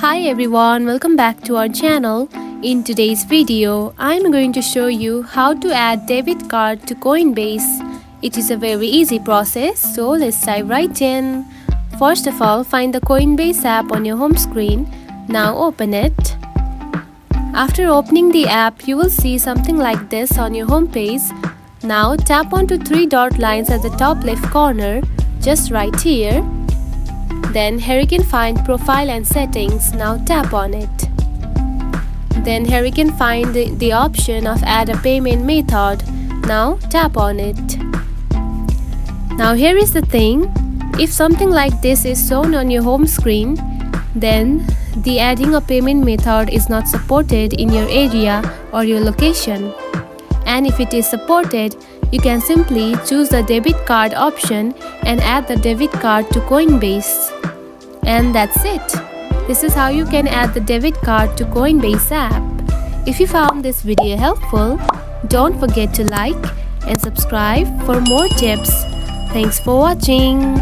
Hi everyone, welcome back to our channel. In today's video, I'm going to show you how to add debit card to Coinbase. It is a very easy process, so let's dive right in. First of all, find the Coinbase app on your home screen. Now open it. After opening the app, you will see something like this on your home page. Now tap onto three dot lines at the top left corner, just right here. Then here you can find Profile and Settings. Now tap on it. Then here you can find the option of Add a Payment Method. Now tap on it. Now here is the thing. If something like this is shown on your home screen, then the adding a payment method is not supported in your area or your location. And if it is supported, you can simply choose the debit card option and add the debit card to Coinbase. And that's it. This is how you can add the debit card to Coinbase app. If you found this video helpful, don't forget to like and subscribe for more tips. Thanks for watching.